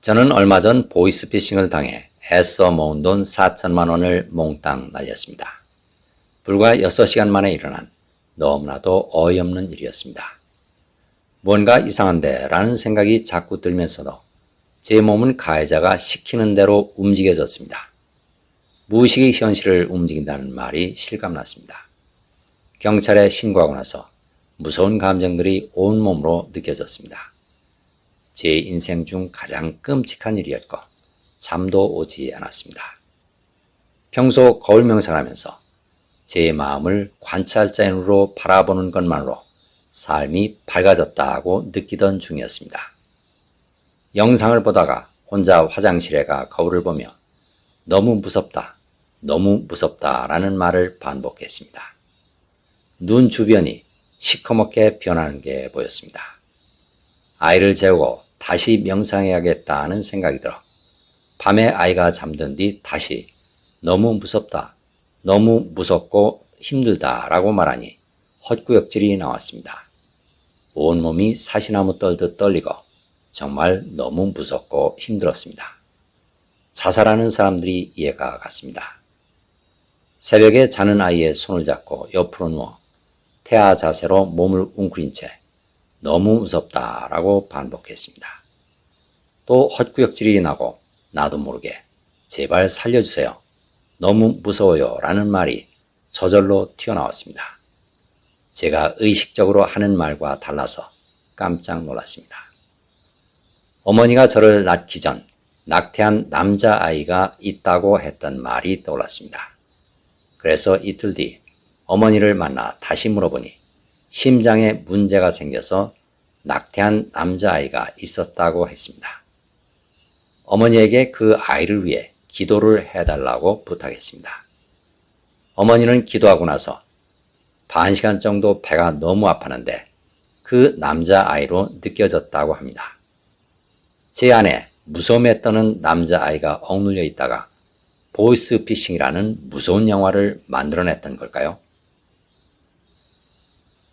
저는 얼마 전 보이스피싱을 당해 애써 모은 돈 4천만 원을 몽땅 날렸습니다. 불과 6시간 만에 일어난 너무나도 어이없는 일이었습니다. 뭔가 이상한데 라는 생각이 자꾸 들면서도 제 몸은 가해자가 시키는 대로 움직여졌습니다. 무의식이 현실을 움직인다는 말이 실감났습니다. 경찰에 신고하고 나서 무서운 감정들이 온몸으로 느껴졌습니다. 제 인생 중 가장 끔찍한 일이었고 잠도 오지 않았습니다. 평소 거울 명상하면서 제 마음을 관찰자인으로 바라보는 것만으로 삶이 밝아졌다고 느끼던 중이었습니다. 영상을 보다가 혼자 화장실에 가 거울을 보며 너무 무섭다, 너무 무섭다 라는 말을 반복했습니다. 눈 주변이 시커멓게 변하는 게 보였습니다. 아이를 재우고 다시 명상해야겠다는 생각이 들어 밤에 아이가 잠든 뒤 다시 너무 무섭다, 너무 무섭고 힘들다 라고 말하니 헛구역질이 나왔습니다. 온몸이 사시나무 떨듯 떨리고 정말 너무 무섭고 힘들었습니다. 자살하는 사람들이 이해가 갔습니다. 새벽에 자는 아이의 손을 잡고 옆으로 누워 태아 자세로 몸을 웅크린 채 너무 무섭다 라고 반복했습니다. 또 헛구역질이 나고 나도 모르게 제발 살려주세요. 너무 무서워요 라는 말이 저절로 튀어나왔습니다. 제가 의식적으로 하는 말과 달라서 깜짝 놀랐습니다. 어머니가 저를 낳기 전 낙태한 남자아이가 있다고 했던 말이 떠올랐습니다. 그래서 이틀 뒤 어머니를 만나 다시 물어보니 심장에 문제가 생겨서 낙태한 남자아이가 있었다고 했습니다. 어머니에게 그 아이를 위해 기도를 해달라고 부탁했습니다. 어머니는 기도하고 나서 반 시간 정도 배가 너무 아팠는데 그 남자아이로 느껴졌다고 합니다. 제 안에 무서움에 떠는 남자아이가 억눌려 있다가 보이스피싱이라는 무서운 영화를 만들어냈던 걸까요?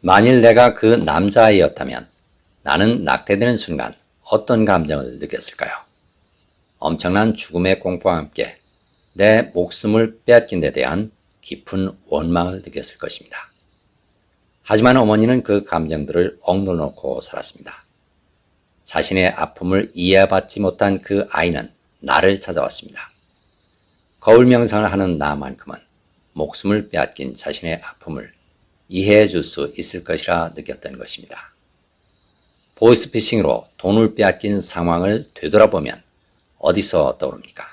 만일 내가 그 남자아이였다면 나는 낙태되는 순간 어떤 감정을 느꼈을까요? 엄청난 죽음의 공포와 함께 내 목숨을 빼앗긴 데 대한 깊은 원망을 느꼈을 것입니다. 하지만 어머니는 그 감정들을 억눌러놓고 살았습니다. 자신의 아픔을 이해받지 못한 그 아이는 나를 찾아왔습니다. 거울 명상을 하는 나만큼은 목숨을 빼앗긴 자신의 아픔을 이해해 줄 수 있을 것이라 느꼈던 것입니다. 보이스피싱으로 돈을 빼앗긴 상황을 되돌아보면 어디서 떠오릅니까?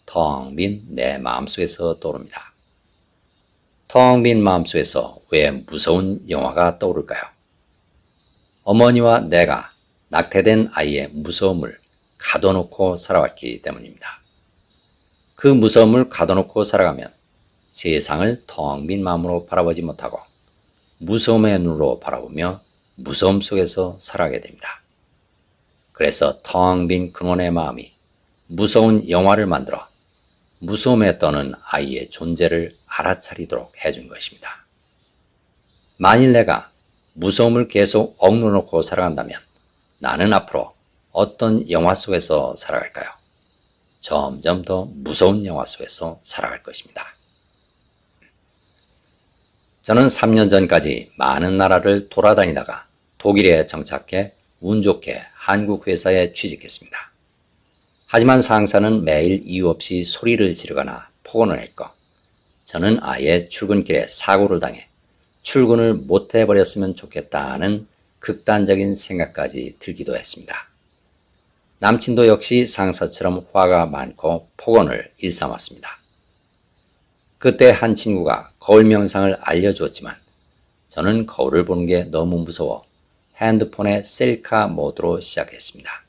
텅 빈 내 마음속에서 떠오릅니다. 텅 빈 마음속에서 왜 무서운 영화가 떠오를까요? 어머니와 내가 낙태된 아이의 무서움을 가둬놓고 살아왔기 때문입니다. 그 무서움을 가둬놓고 살아가면 세상을 텅 빈 마음으로 바라보지 못하고 무서움의 눈으로 바라보며 무서움 속에서 살아가게 됩니다. 그래서 텅 빈 근원의 마음이 무서운 영화를 만들어 무서움에 떠는 아이의 존재를 알아차리도록 해준 것입니다. 만일 내가 무서움을 계속 억눌러놓고 살아간다면 나는 앞으로 어떤 영화 속에서 살아갈까요? 점점 더 무서운 영화 속에서 살아갈 것입니다. 저는 3년 전까지 많은 나라를 돌아다니다가 독일에 정착해 운 좋게 한국 회사에 취직했습니다. 하지만 상사는 매일 이유 없이 소리를 지르거나 폭언을 했고 저는 아예 출근길에 사고를 당해 출근을 못 해버렸으면 좋겠다는 극단적인 생각까지 들기도 했습니다. 남친도 역시 상사처럼 화가 많고 폭언을 일삼았습니다. 그때 한 친구가 거울 명상을 알려주었지만 저는 거울을 보는 게 너무 무서워 핸드폰의 셀카 모드로 시작했습니다.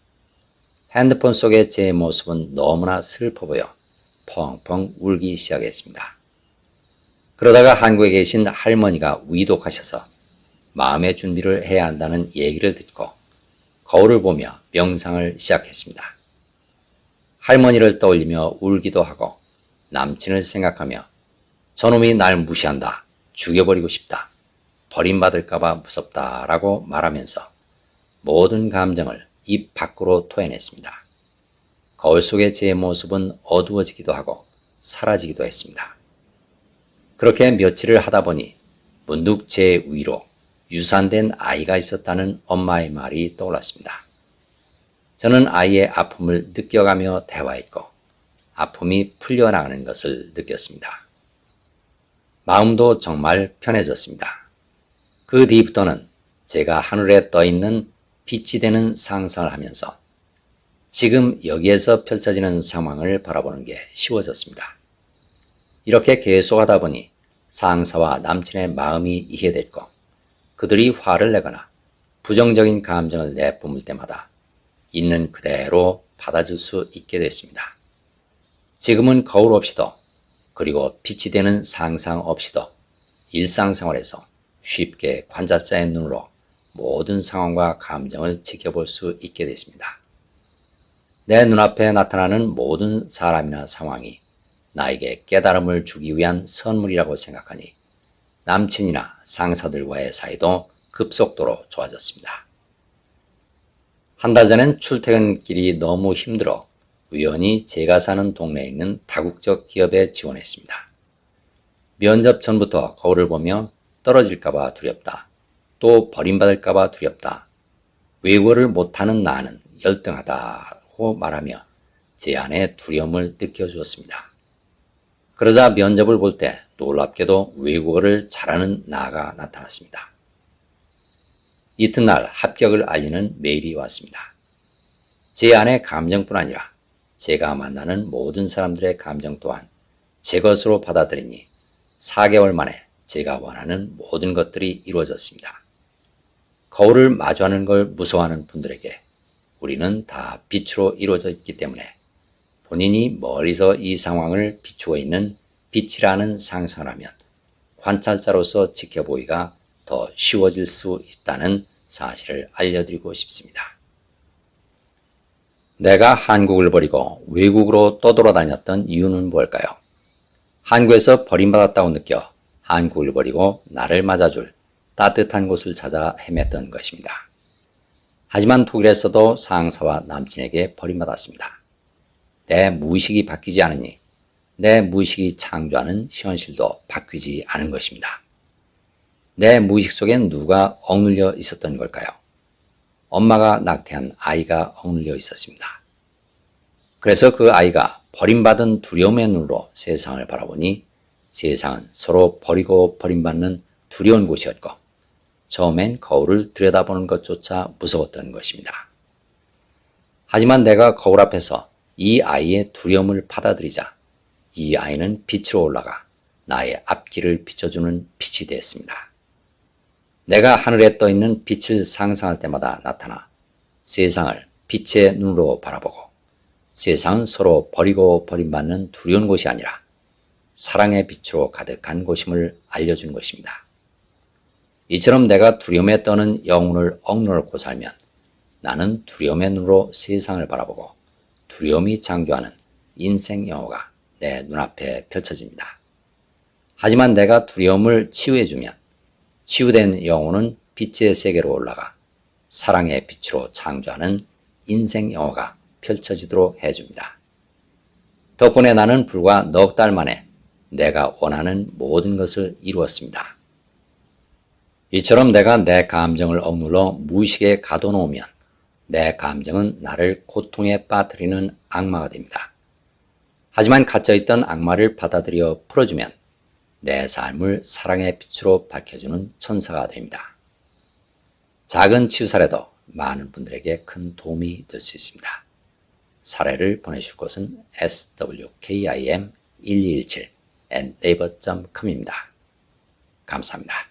핸드폰 속의 제 모습은 너무나 슬퍼 보여 펑펑 울기 시작했습니다. 그러다가 한국에 계신 할머니가 위독하셔서 마음의 준비를 해야 한다는 얘기를 듣고 거울을 보며 명상을 시작했습니다. 할머니를 떠올리며 울기도 하고 남친을 생각하며 저놈이 날 무시한다, 죽여버리고 싶다, 버림받을까봐 무섭다 라고 말하면서 모든 감정을 입 밖으로 토해냈습니다. 거울 속의 제 모습은 어두워지기도 하고 사라지기도 했습니다. 그렇게 며칠을 하다 보니 문득 제 위로 유산된 아이가 있었다는 엄마의 말이 떠올랐습니다. 저는 아이의 아픔을 느껴가며 대화했고 아픔이 풀려나가는 것을 느꼈습니다. 마음도 정말 편해졌습니다. 그 뒤부터는 제가 하늘에 떠있는 빛이 되는 상상을 하면서 지금 여기에서 펼쳐지는 상황을 바라보는 게 쉬워졌습니다. 이렇게 계속하다 보니 상사와 남친의 마음이 이해됐고 그들이 화를 내거나 부정적인 감정을 내뿜을 때마다 있는 그대로 받아줄 수 있게 됐습니다. 지금은 거울 없이도 그리고 빛이 되는 상상 없이도 일상생활에서 쉽게 관찰자의 눈으로 모든 상황과 감정을 지켜볼 수 있게 됐습니다. 내 눈앞에 나타나는 모든 사람이나 상황이 나에게 깨달음을 주기 위한 선물이라고 생각하니 남친이나 상사들과의 사이도 급속도로 좋아졌습니다. 한 달 전엔 출퇴근길이 너무 힘들어 우연히 제가 사는 동네에 있는 다국적 기업에 지원했습니다. 면접 전부터 거울을 보며 떨어질까봐 두렵다. 또 버림받을까봐 두렵다. 외국어를 못하는 나는 열등하다고 말하며 제 안에 두려움을 느껴주었습니다. 그러자 면접을 볼 때 놀랍게도 외국어를 잘하는 나가 나타났습니다. 이튿날 합격을 알리는 메일이 왔습니다. 제 안의 감정뿐 아니라 제가 만나는 모든 사람들의 감정 또한 제 것으로 받아들이니 4개월 만에 제가 원하는 모든 것들이 이루어졌습니다. 거울을 마주하는 걸 무서워하는 분들에게 우리는 다 빛으로 이루어져 있기 때문에 본인이 멀리서 이 상황을 비추고 있는 빛이라는 상상을 하면 관찰자로서 지켜보기가 더 쉬워질 수 있다는 사실을 알려드리고 싶습니다. 내가 한국을 버리고 외국으로 떠돌아다녔던 이유는 뭘까요? 한국에서 버림받았다고 느껴 한국을 버리고 나를 맞아줄 따뜻한 곳을 찾아 헤맸던 것입니다. 하지만 독일에서도 상사와 남친에게 버림받았습니다. 내 무의식이 바뀌지 않으니 내 무의식이 창조하는 현실도 바뀌지 않은 것입니다. 내 무의식 속엔 누가 억눌려 있었던 걸까요? 엄마가 낙태한 아이가 억눌려 있었습니다. 그래서 그 아이가 버림받은 두려움의 눈으로 세상을 바라보니 세상은 서로 버리고 버림받는 두려운 곳이었고 처음엔 거울을 들여다보는 것조차 무서웠던 것입니다. 하지만 내가 거울 앞에서 이 아이의 두려움을 받아들이자 이 아이는 빛으로 올라가 나의 앞길을 비춰주는 빛이 되었습니다. 내가 하늘에 떠있는 빛을 상상할 때마다 나타나 세상을 빛의 눈으로 바라보고 세상은 서로 버리고 버림받는 두려운 곳이 아니라 사랑의 빛으로 가득한 곳임을 알려주는 것입니다. 이처럼 내가 두려움에 떠는 영혼을 억누르고 살면 나는 두려움의 눈으로 세상을 바라보고 두려움이 창조하는 인생 영화가 내 눈앞에 펼쳐집니다. 하지만 내가 두려움을 치유해주면 치유된 영혼은 빛의 세계로 올라가 사랑의 빛으로 창조하는 인생 영화가 펼쳐지도록 해줍니다. 덕분에 나는 불과 넉 달 만에 내가 원하는 모든 것을 이루었습니다. 이처럼 내가 내 감정을 억눌러 무의식에 가둬놓으면 내 감정은 나를 고통에 빠뜨리는 악마가 됩니다. 하지만 갇혀있던 악마를 받아들여 풀어주면 내 삶을 사랑의 빛으로 밝혀주는 천사가 됩니다. 작은 치유 사례도 많은 분들에게 큰 도움이 될 수 있습니다. 사례를 보내실 곳은 swkim1217@naver.com입니다. 감사합니다.